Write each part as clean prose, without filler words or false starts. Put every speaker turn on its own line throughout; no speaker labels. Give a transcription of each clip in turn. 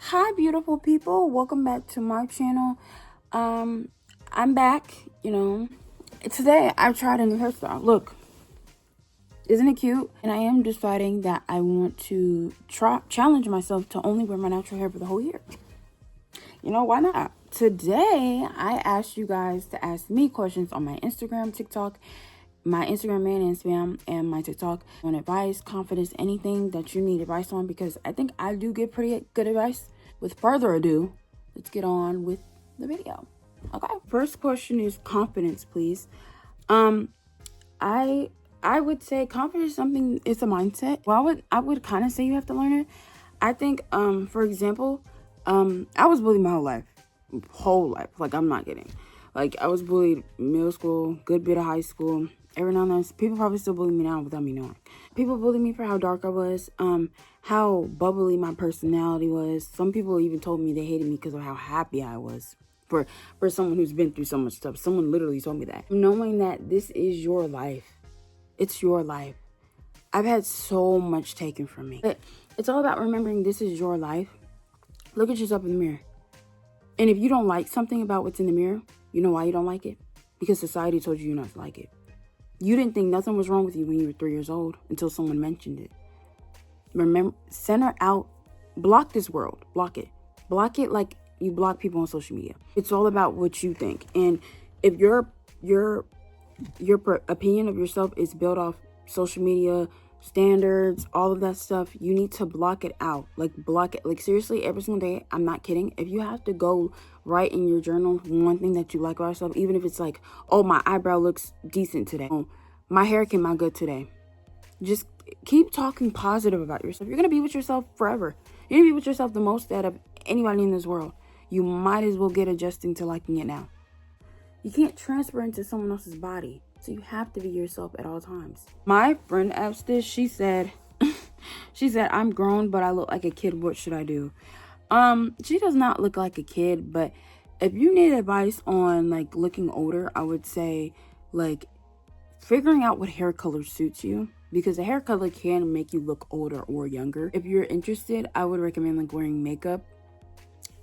Hi beautiful people, welcome back to my channel. I'm back. Today I tried a new hairstyle. Look, isn't it cute? And I am deciding that I want to challenge myself to only wear my natural hair for the whole year. Why not? Today I asked you guys to ask me questions on my Instagram, TikTok, my Instagram and Instagram, and my TikTok on advice, confidence, anything that you need advice on, because I think I do give pretty good advice. With further ado, let's get on with the video. Okay. First question is confidence, please. I would say confidence is something, it's a mindset. Well, I would kind of say you have to learn it. I think, for example, I was bullied my whole life. Like, I'm not kidding. Like, I was bullied middle school, good bit of high school. Every now and then, people probably still bully me now without me knowing. People bully me for how dark I was, how bubbly my personality was. Some people even told me they hated me because of how happy I was. For someone who's been through so much stuff, someone literally told me that. Knowing that this is your life. It's your life. I've had so much taken from me. But it's all about remembering this is your life. Look at yourself in the mirror. And if you don't like something about what's in the mirror, you know why you don't like it? Because society told you not to like it. You didn't think nothing was wrong with you when you were 3 years old until someone mentioned it. Remember, center out, block this world, block it. Block it like you block people on social media. It's all about what you think. And if your opinion of yourself is built off social media, standards, all of that stuff, you need to block it out. Like, block it. Like, seriously, every single day, I'm not kidding. If you have to go write in your journal one thing that you like about yourself, even if it's like, oh, my eyebrow looks decent today, oh, my hair came out good today, just keep talking positive about yourself. You're gonna be with yourself forever. You're gonna be with yourself the most out of anybody in this world. You might as well get adjusting to liking it now. You can't transfer into someone else's body. So you have to be yourself at all times. My friend asked this. She said, I'm grown, but I look like a kid. What should I do? She does not look like a kid, but if you need advice on like looking older, I would say like figuring out what hair color suits you, because a hair color can make you look older or younger. If you're interested, I would recommend like wearing makeup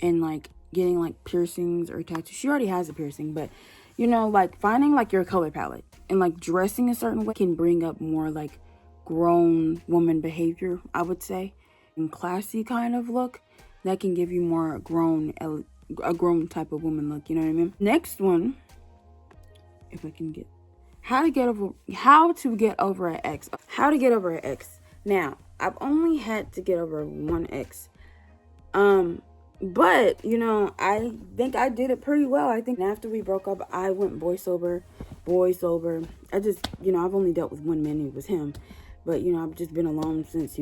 and like getting like piercings or tattoos. She already has a piercing, but like finding like your color palette and like dressing a certain way can bring up more like grown woman behavior, I would say, and classy kind of look that can give you more a grown type of woman look. You know what I mean? Next one, if I can get how to get over an ex. How to get over an ex. Now, I've only had to get over one ex. But, I think I did it pretty well. I think after we broke up, I went boy sober. I just, I've only dealt with one man, and it was him. But, I've just been alone since,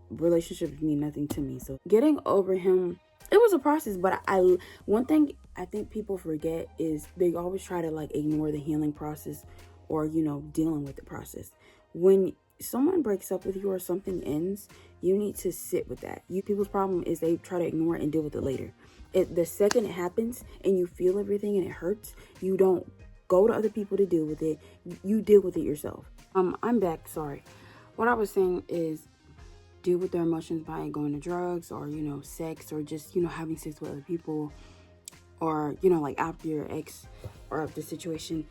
relationships mean nothing to me. So getting over him, it was a process. But one thing I think people forget is they always try to like ignore the healing process or, dealing with the process. When someone breaks up with you or something ends, you need to sit with that. People's problem is they try to ignore it and deal with it later. The second it happens and you feel everything and it hurts, you don't go to other people to deal with it. You deal with it yourself. I'm back. Sorry. What I was saying is deal with their emotions by going to drugs or, sex, or just, having sex with other people, or, like after your ex or after the situation.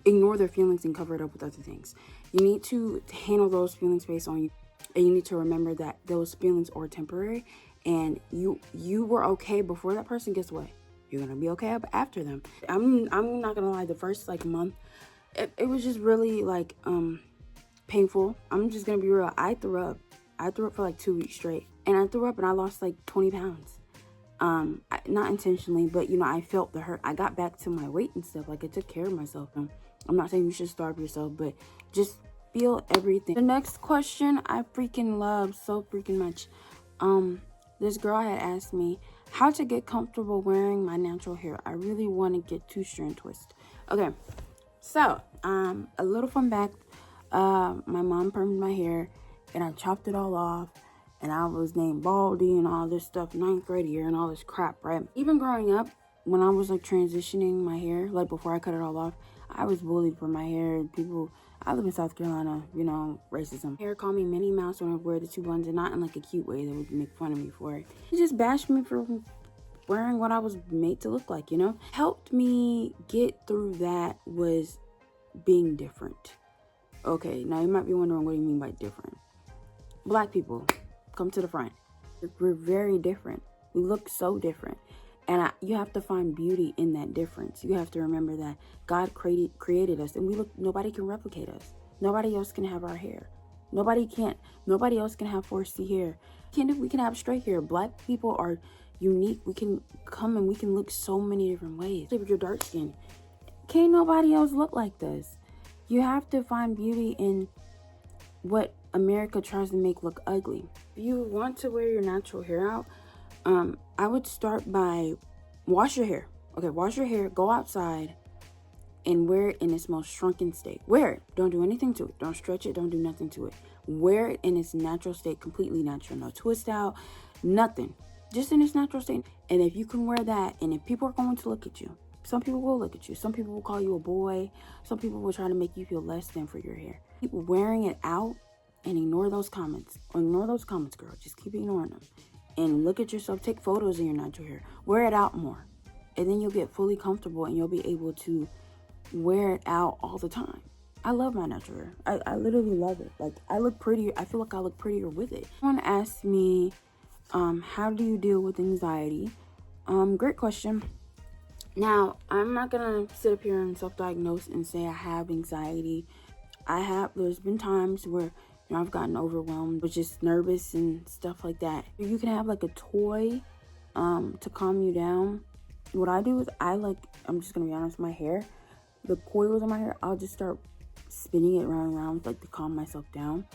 Ignore their feelings and cover it up with other things. You need to handle those feelings based on you. And you need to remember that those feelings are temporary, and you were okay before that person. Guess what? You're gonna be okay after them. I'm not gonna lie. The first like month, it was just really like painful. I'm just gonna be real. I threw up for like 2 weeks straight, and I threw up and I lost like 20 pounds. Not intentionally, but I felt the hurt. I got back to my weight and stuff. Like, I took care of myself. I'm not saying you should starve yourself, but just feel everything. The next question I freaking love so freaking much. This girl had asked me how to get comfortable wearing my natural hair. I really want to get 2-strand twist. Okay, so a little fun fact. My mom permed my hair and I chopped it all off, and I was named Baldy and all this stuff, 9th grade year and all this crap, right? Even growing up, when I was like transitioning my hair, like before I cut it all off, I was bullied for my hair. I live in South Carolina, you know, racism. Hair called me Minnie Mouse when I wear the 2 buns, and not in like a cute way that would make fun of me for it. He just bashed me for wearing what I was made to look like, you know? Helped me get through that was being different. Okay, now you might be wondering, what do you mean by different? Black people, come to the front. We're very different. We look so different. And you have to find beauty in that difference. You have to remember that God created us, and nobody can replicate us. Nobody else can have our hair. Nobody else can have 4C hair. We can have straight hair. Black people are unique. We can come and we can look so many different ways. If you're dark skinned, can't nobody else look like this. You have to find beauty in what America tries to make look ugly. If you want to wear your natural hair out, I would start by wash your hair. Okay, wash your hair, go outside, and wear it in its most shrunken state. Wear it. Don't do anything to it. Don't stretch it. Don't do nothing to it. Wear it in its natural state, completely natural. No twist out, nothing. Just in its natural state. And if you can wear that, and if people are going to look at you, some people will look at you. Some people will call you a boy. Some people will try to make you feel less than for your hair. Keep wearing it out and ignore those comments. Ignore those comments, girl. Just keep ignoring them. And look at yourself. Take photos of your natural hair. Wear it out more. And then you'll get fully comfortable and you'll be able to wear it out all the time. I love my natural hair. I literally love it. Like, I look prettier. I feel like I look prettier with it. Someone asked me, how do you deal with anxiety? Great question. Now, I'm not gonna sit up here and self-diagnose and say I have anxiety. There's been times where, you know, I've gotten overwhelmed with just nervous and stuff like that. You can have like a toy to calm you down. What I do is I'm just gonna be honest, my hair, the coils in my hair, I'll just start spinning it round and round, like, to calm myself down.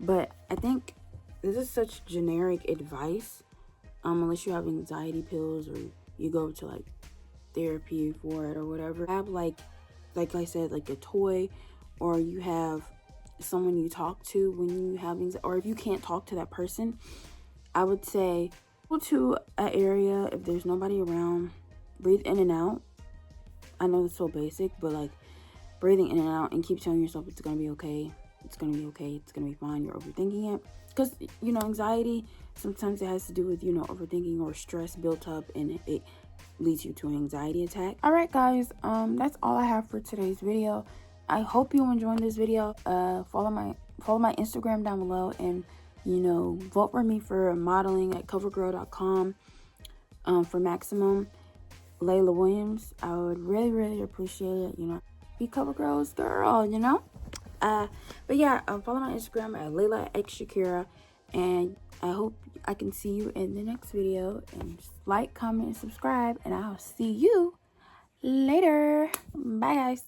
But I think this is such generic advice, unless you have anxiety pills or you go to like therapy for it or whatever. Have like I said, like a toy, or you have someone you talk to when you have anxiety, or if you can't talk to that person, I would say go to an area if there's nobody around. Breathe in and out. I know it's so basic, but like, breathing in and out, and keep telling yourself it's gonna be okay. It's gonna be okay. It's gonna be fine. You're overthinking it, because, you know, anxiety sometimes it has to do with, you know, overthinking or stress built up, and it leads you to an anxiety attack. All right, guys, that's all I have for today's video. I hope you enjoyed this video. Follow my Instagram down below, and, you know, vote for me for modeling at covergirl.com for maximum. Layla Williams, I would really, really appreciate it. You know, be CoverGirl's girl, you know. But yeah, follow my Instagram at Laylaxshakira, and I hope I can see you in the next video. And just like, comment, and subscribe, and I'll see you later. Bye, guys.